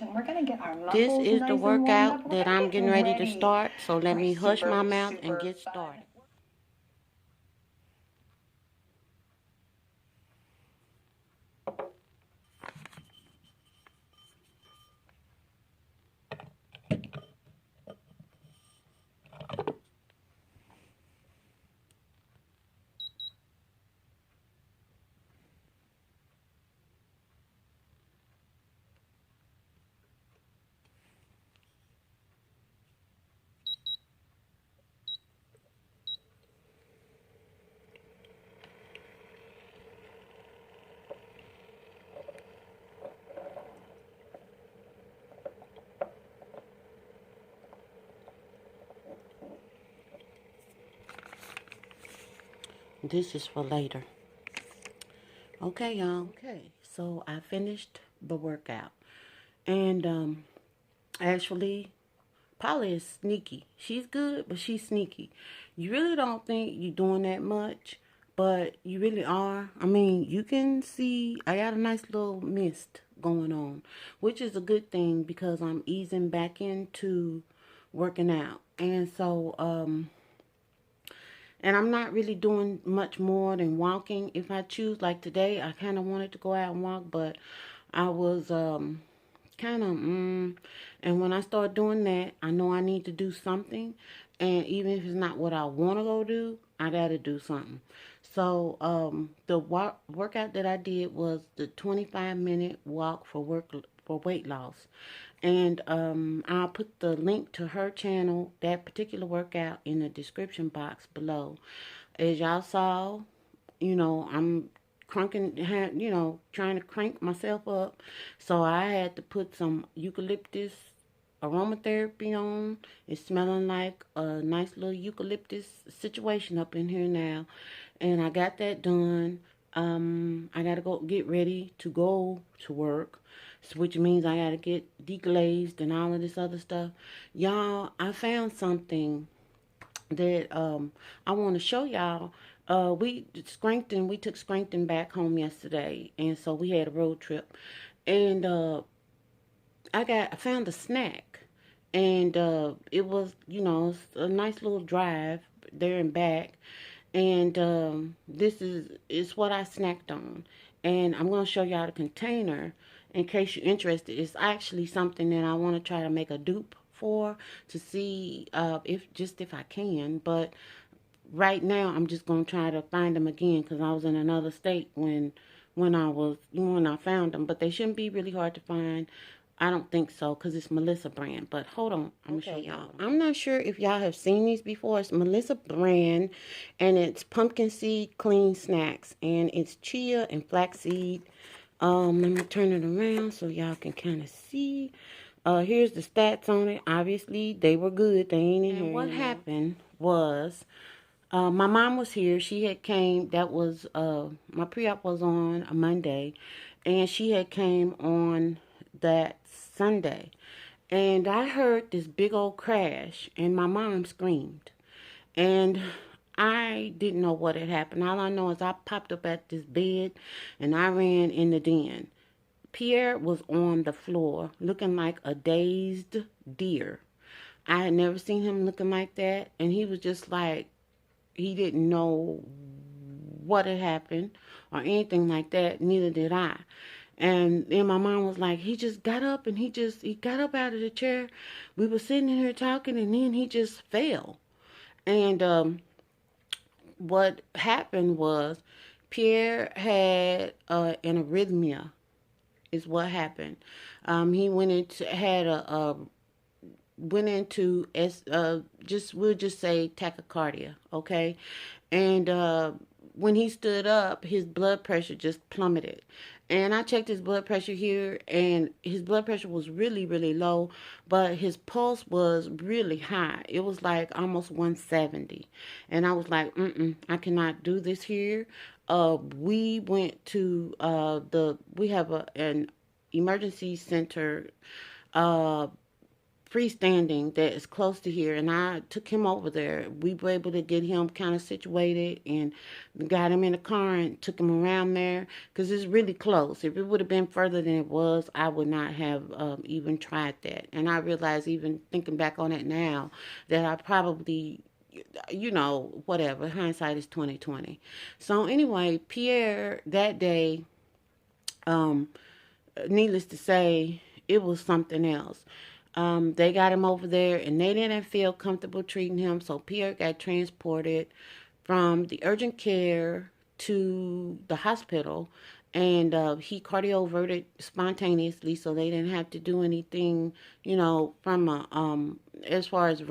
We're gonna get our This muscles is the nice and warmed up. workout We're that gonna I'm get getting ready to ready start. So let for a me hush my super, mouth and super get fun. started. This is for later. Okay, y'all. Okay, so I finished the workout. And actually, Pahla is sneaky. She's good, but she's sneaky. You really don't think you're doing that much, but you really are. I mean, you can see I got a nice little mist going on, which is a good thing because I'm easing back into working out. And I'm not really doing much more than walking. If I choose, like today, I kind of wanted to go out and walk, but I was kind of and when I start doing that, I know I need to do something, and even if it's not what I want to go do, I got to do something. So the workout that I did was the 25-minute walk for weight loss. And I'll put the link to her channel, that particular workout, in the description box below. As y'all saw, I'm cranking, trying to crank myself up. So I had to put some eucalyptus aromatherapy on. It's smelling like a nice little eucalyptus situation up in here now. And I got that done. I gotta go get ready to go to work, which means I gotta get deglazed and all of this other stuff. Y'all, I found something that I want to show y'all. We took Scranton back home yesterday, and so we had a road trip, and I found a snack, and it was a nice little drive there and back, and this is what I snacked on, and I'm gonna show y'all the container in case you're interested. It's actually something that I want to try to make a dupe for to see if I can, but right now I'm just gonna try to find them again because I was in another state when I found them, but they shouldn't be really hard to find. I don't think so because it's Melissa brand. But hold on, I'm gonna show y'all. I'm not sure if y'all have seen these before. It's Melissa brand, and it's pumpkin seed clean snacks, and it's chia and flaxseed. Let me turn it around so y'all can kind of see. Here's the stats on it. Obviously, they were good. They ain't in here. And what happened was my mom was here. She had came. That was my pre-op was on a Monday, and she had came on that Sunday. And I heard this big old crash, and my mom screamed. And I didn't know what had happened. All I know is I popped up at this bed, and I ran in the den. Pierre was on the floor, looking like a dazed deer. I had never seen him looking like that, and he was just like he didn't know what had happened or anything like that. Neither did I. And then my mom was like, he just got up and he got up out of the chair. We were sitting in here talking, and then he just fell. And what happened was Pierre had an arrhythmia. Is what happened. He went into just we'll just say tachycardia, okay? And when he stood up, his blood pressure just plummeted. And I checked his blood pressure here, and his blood pressure was really, really low, but his pulse was really high. It was like almost 170. And I was like, I cannot do this here. We went to we have an emergency center uh, freestanding that is close to here, and I took him over there. We were able to get him kind of situated and got him in the car and took him around there because it's really close. If it would have been further than it was, I would not have even tried that. And I realize, even thinking back on it now, that I probably, whatever. Hindsight is 2020. So anyway, Pierre that day, um, needless to say, it was something else. They got him over there and they didn't feel comfortable treating him. So Pierre got transported from the urgent care to the hospital. And he cardioverted spontaneously, so they didn't have to do anything, from as far as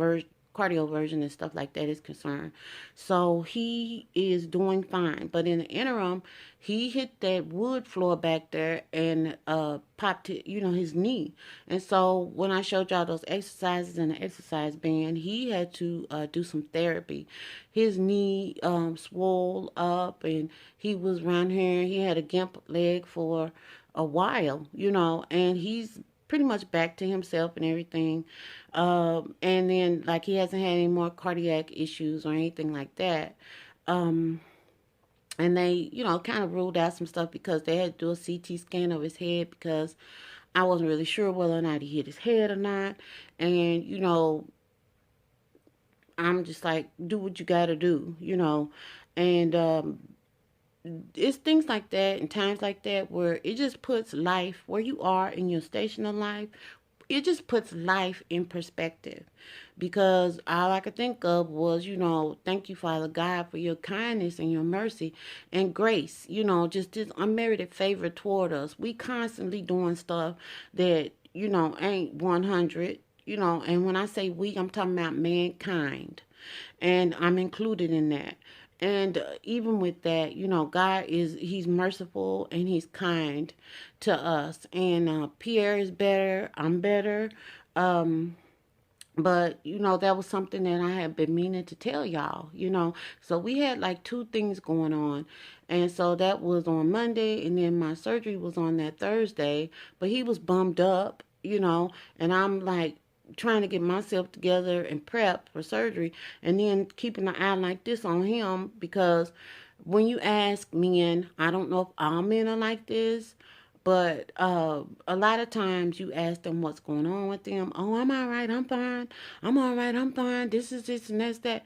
cardioversion and stuff like that is concerned. So he is doing fine. But in the interim, he hit that wood floor back there and popped it, his knee. And so when I showed y'all those exercises in the exercise band, he had to do some therapy. His knee swole up, and he was around here. He had a gimp leg for a while, and he's pretty much back to himself and everything. And then, like, he hasn't had any more cardiac issues or anything like that. Um, and they, kind of ruled out some stuff because they had to do a CT scan of his head because I wasn't really sure whether or not he hit his head or not. And, I'm just like, do what you got to do, And it's things like that and times like that where it just puts life where you are in your station of life. It just puts life in perspective, because all I could think of was, thank you, Father God, for your kindness and your mercy and grace, just this unmerited favor toward us. We constantly doing stuff that, ain't 100, and when I say we, I'm talking about mankind, and I'm included in that. And even with that, God he's merciful and he's kind to us. And Pierre is better. I'm better. Um, but, that was something that I had been meaning to tell y'all. So we had like two things going on. And so that was on Monday, and then my surgery was on that Thursday. But he was bummed up, and I'm like, trying to get myself together and prep for surgery, and then keeping an eye like this on him, because when you ask men, I don't know if all men are like this, but a lot of times you ask them what's going on with them. Oh, I'm all right, I'm fine. I'm all right, I'm fine. This is this and that's that.